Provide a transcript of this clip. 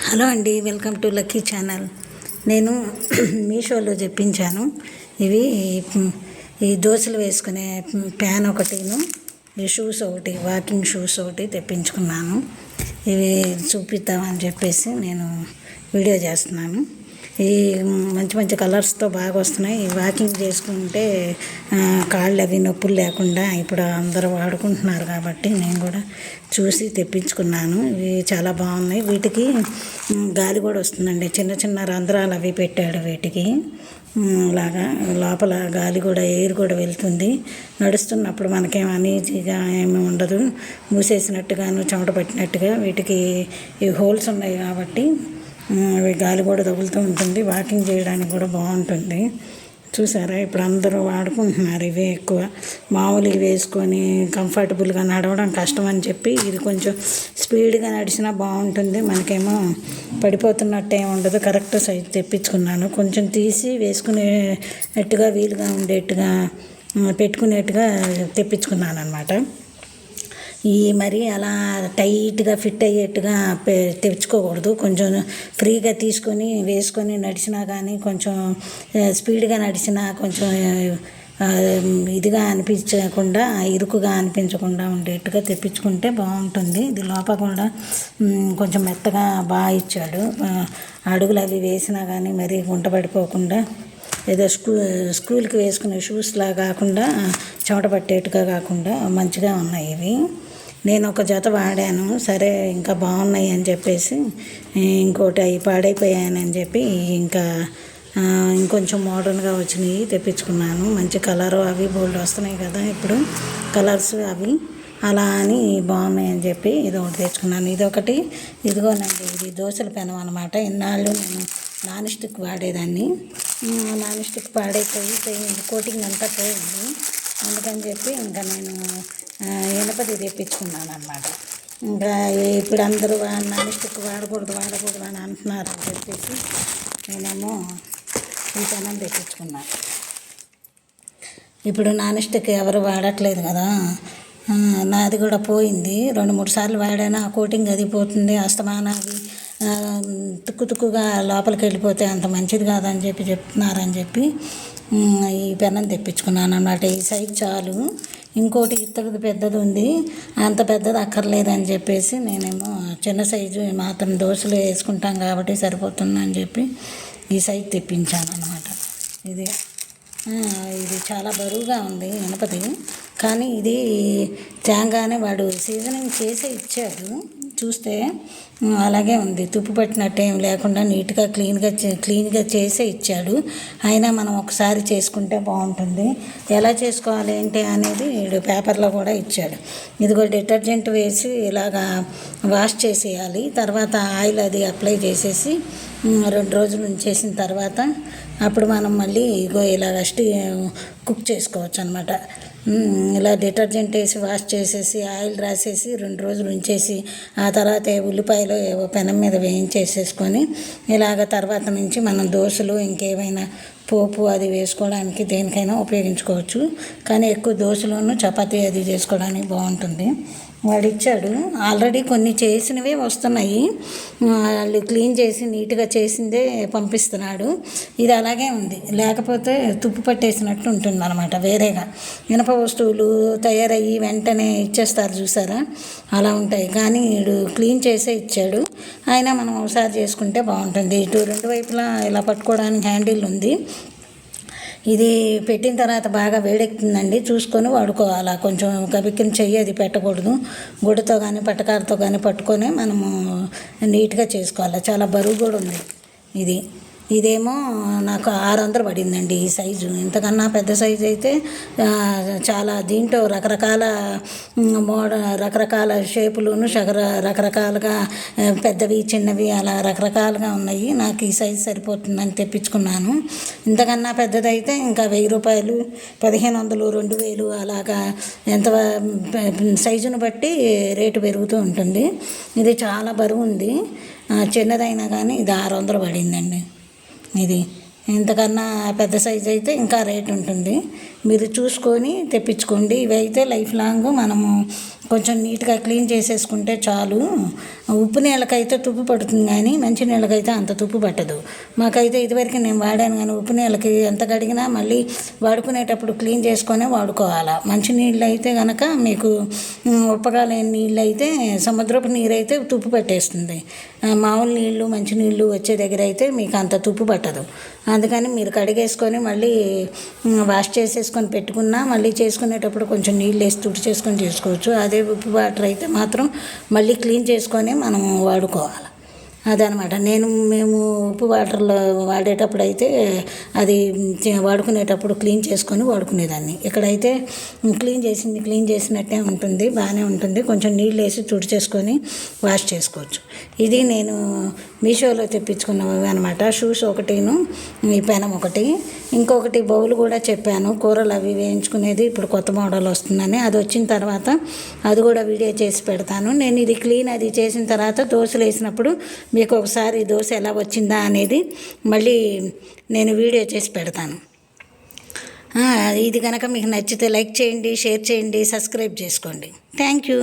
Hello అండి, welcome to lucky channel. నేను మీషోలో చెప్పించాను. ఇవి ఈ దోశలు వేసుకునే ప్యాన్ ఒకటిను, ఈ షూస్ ఒకటి, వాకింగ్ షూస్ ఒకటి తెప్పించుకున్నాను. ఇవి చూపిద్దామని చెప్పేసి నేను వీడియో చేస్తున్నాను. ఈ మంచి మంచి కలర్స్తో బాగా వస్తున్నాయి. ఈ వాకింగ్ చేసుకుంటే కాళ్ళు అవి నొప్పులు లేకుండా ఇప్పుడు అందరూ వాడుకుంటున్నారు కాబట్టి నేను కూడా చూసి తెప్పించుకున్నాను. ఇవి చాలా బాగున్నాయి. వీటికి గాలి కూడా వస్తుందండి. చిన్న చిన్న రంధ్రాలు అవి పెట్టాడు వీటికి. లాగా లోపల గాలి కూడా, ఎయిర్ కూడా వెళ్తుంది. నడుస్తున్నప్పుడు మనకేం అనీజీగా ఏమి ఉండదు. మూసేసినట్టుగాను చెమట పట్టినట్టుగా వీటికి ఈ హోల్స్ ఉన్నాయి కాబట్టి అవి గాలి కూడా తగులుతూ ఉంటుంది. వాకింగ్ చేయడానికి కూడా బాగుంటుంది. చూసారా, ఇప్పుడు అందరూ వాడుకుంటున్నారు. ఇవే ఎక్కువ మామూలుగా వేసుకొని కంఫర్టబుల్గా నడవడం కష్టం అని చెప్పి ఇది కొంచెం స్పీడ్గా నడిచినా బాగుంటుంది. మనకేమో పడిపోతున్నట్టు ఏమి ఉండదు. కరెక్ట్ సైజ్ తెప్పించుకున్నాను. కొంచెం తీసి వేసుకునేట్టుగా వీలుగా ఉండేట్టుగా పెట్టుకునేట్టుగా తెప్పించుకున్నాను అన్నమాట. ఈ మరి అలా టైట్గా ఫిట్ అయ్యేట్టుగా తెచ్చుకోకూడదు. కొంచెం ఫ్రీగా తీసుకొని వేసుకొని నడిచినా కానీ, కొంచెం స్పీడ్గా నడిచినా కొంచెం ఇదిగా అనిపించకుండా, ఇరుకుగా అనిపించకుండా ఉండేట్టుగా తెప్పించుకుంటే బాగుంటుంది. ఇది లోపల కూడా కొంచెం మెత్తగా బాగా ఇచ్చాడు. అడుగులు అవి వేసినా కానీ మరీ గుంట పడిపోకుండా, ఏదో స్కూల్కి వేసుకునే షూస్లా కాకుండా, చెమట పట్టేట్టుగా కాకుండా మంచిగా ఉన్నాయి ఇవి. నేను ఒక జత వాడాను. సరే, ఇంకా బాగున్నాయి అని చెప్పేసి ఇంకోటి అవి పాడైపోయాయని చెప్పి ఇంకా ఇంకొంచెం మోడర్న్గా వచ్చినాయి తెప్పించుకున్నాను. మంచి కలరు అవి బోల్డ్ వస్తున్నాయి కదా ఇప్పుడు కలర్స్ అవి. అలా అని బాగున్నాయి అని చెప్పి ఇది ఒకటి తెచ్చుకున్నాను. ఇదొకటి, ఇదిగోనండి, ఇది దోశల పెనం అనమాట. ఇన్నాళ్ళు నేను నాన్ స్టిక్ వాడేదాన్ని. నాన్ స్టిక్ పాడైపోయింది, కోటింగ్ అంతా పోయింది. అందుకని చెప్పి ఇంకా నేను ఇనపది తెప్పించుకున్నాను అన్నమాట. ఇంకా ఇప్పుడు అందరూ నాన్ స్టిక్ వాడకూడదు అని అంటున్నారు అని చెప్పేసి నేనేమో ఈ పెనం తెప్పించుకున్నాను. ఇప్పుడు నాన్ స్టిక్ ఎవరు వాడట్లేదు కదా. నాది కూడా పోయింది. 2-3 సార్లు వాడాను. ఆ కోటింగ్ అది పోతుంది. అస్తమానం అది తుక్కుగా లోపలికి వెళ్ళిపోతే అంత మంచిది కాదని చెప్పి చెప్తున్నారని చెప్పి ఈ పెన్నం తెప్పించుకున్నాను అన్నమాట. ఈ సైజ్ చాలు. ఇంకోటి ఇత్తడిది పెద్దది ఉంది, అంత పెద్దది అక్కర్లేదని చెప్పేసి నేనేమో చిన్న సైజు మాత్రం దోశలు వేసుకుంటాం కాబట్టి సరిపోతుందని చెప్పి ఈ సైజు తెప్పించాను అన్నమాట. ఇది చాలా బరువుగా ఉంది ఇనపది. కానీ ఇది తేగానే వాడు సీజనింగ్ చేసే ఇచ్చాడు. చూస్తే అలాగే ఉంది, తుప్పు పట్టినట్టు ఏం లేకుండా నీట్గా క్లీన్గా చేసే ఇచ్చాడు. అయినా మనం ఒకసారి చేసుకుంటే బాగుంటుంది. ఎలా చేసుకోవాలి ఏంటి అనేది పేపర్లో కూడా ఇచ్చాడు. ఇదిగో డిటర్జెంట్ వేసి ఇలాగా వాష్ చేసేయాలి. తర్వాత ఆయిల్ అది అప్లై చేసేసి 2 రోజులు ఉంచేసిన తర్వాత అప్పుడు మనం మళ్ళీ ఇగో ఇలాగ కుక్ చేసుకోవచ్చు అన్నమాట. ఇలా డిటర్జెంట్ వేసి వాష్ చేసేసి ఆయిల్ రాసేసి 2 రోజులు ఉంచేసి ఆ తర్వాత ఉల్లిపాయలు పెనం మీద వేయించేసేసుకొని ఇలాగ తర్వాత నుంచి మనం దోశలు ఇంకేమైనా పోపు అది వేసుకోవడానికి దేనికైనా ఉపయోగించుకోవచ్చు. కానీ ఎక్కువ దోశలను చపాతీ అది చేసుకోవడానికి బాగుంటుంది. వాడు ఇచ్చాడు. ఆల్రెడీ కొన్ని చేసినవే వస్తున్నాయి. వాళ్ళు క్లీన్ చేసి నీట్గా చేసిందే పంపిస్తున్నాడు. ఇది అలాగే ఉంది, లేకపోతే తుప్పు పట్టేసినట్టు ఉంటుంది అనమాట. వేరేగా ఇనప వస్తువులు తయారయ్యి వెంటనే ఇచ్చేస్తారు చూసారా, అలా ఉంటాయి. కానీ వీడు క్లీన్ చేసే ఇచ్చాడు. అయినా మనం ఒకసారి చేసుకుంటే బాగుంటుంది. ఇటు 2 వైపులా ఇలా పట్టుకోవడానికి హ్యాండిల్ ఉంది. ఇది పెట్టిన తర్వాత బాగా వేడెక్కుతుందండి, చూసుకొని వాడుకోవాలి. కొంచెం గబిక్కిన చెయ్యి అది పెట్టకూడదు. గుడ్డతో కానీ పట్టకారతో కానీ పట్టుకొని మనము నీట్గా చేసుకోవాలి. చాలా బరువు కూడా ఉంది ఇది. ఇదేమో నాకు 600 పడిందండి ఈ సైజు. ఇంతకన్నా పెద్ద సైజు అయితే చాలా, దీంట్లో రకరకాల షేపులును రకరకాలుగా పెద్దవి చిన్నవి అలా రకరకాలుగా ఉన్నాయి. నాకు ఈ సైజు సరిపోతుందని తెప్పించుకున్నాను. ఇంతకన్నా పెద్దదైతే ఇంకా 1000 రూపాయలు, 1500, 2000 అలాగా ఎంత సైజును బట్టి రేటు పెరుగుతూ ఉంటుంది. ఇది చాలా బరువు ఉంది. చిన్నదైనా కానీ ఇది 600 పడిందండి. ఇది ఇంతకన్నా పెద్ద సైజు అయితే ఇంకా రేట్ ఉంటుంది. మీరు చూసుకొని తెప్పించుకోండి. ఇవైతే లైఫ్ లాంగ్ మనము కొంచెం నీట్గా క్లీన్ చేసేసుకుంటే చాలు. ఉప్పు నీళ్ళకైతే తుప్పు పడుతుంది కానీ మంచి నీళ్ళకైతే అంత తుప్పు పట్టదు. మాకైతే ఇదివరకు నేను వాడాను కానీ ఉప్పు నీళ్ళకి ఎంత కడిగినా మళ్ళీ వాడుకునేటప్పుడు క్లీన్ చేసుకొనే వాడుకోవాలి. మంచి నీళ్ళు అయితే కనుక మీకు ఉప్పగా లేని నీళ్ళు అయితే సముద్రపు నీరు అయితే తుప్పు పట్టేస్తుంది. మామూలు నీళ్ళు మంచి నీళ్ళు వచ్చే దగ్గర అయితే మీకు అంత తుప్పు పట్టదు. అందుకని మీరు కడిగేసుకొని మళ్ళీ వాష్ చేసేసుకొని పెట్టుకున్నా మళ్ళీ చేసుకునేటప్పుడు కొంచెం నీళ్ళు వేసి తుడి చేసుకొని చేసుకోవచ్చు. అదే ఉప్పు వాటర్ అయితే మాత్రం మళ్ళీ క్లీన్ చేసుకొని మనం వాడుకోవాలి. అదనమాట. మేము ఉప్పు వాటర్లో వాడేటప్పుడు అయితే అది వాడుకునేటప్పుడు క్లీన్ చేసుకొని వాడుకునేదాన్ని. ఇక్కడైతే క్లీన్ చేసినట్టే ఉంటుంది, బాగానే ఉంటుంది. కొంచెం నీళ్ళు వేసి తుడిచేసుకొని వాష్ చేసుకోవచ్చు. ఇది నేను మీషోలో తెప్పించుకున్నవి అనమాట. షూస్ ఒకటిను, ఈ పెనం ఒకటి, ఇంకొకటి బౌల్ కూడా చెప్పాను కూరలు అవి వేయించుకునేది. ఇప్పుడు కొత్త మోడల్ వస్తుందని అది వచ్చిన తర్వాత అది కూడా వీడియో చేసి పెడతాను. నేను ఇది క్లీన్ అది చేసిన తర్వాత దోశలు వేసినప్పుడు మీకు ఒకసారి దోశ ఎలా వచ్చిందా అనేది మళ్ళీ నేను వీడియో చేసి పెడతాను. ఇది కనుక మీకు నచ్చితే లైక్ చేయండి, షేర్ చేయండి, సబ్స్క్రైబ్ చేసుకోండి. Thank you.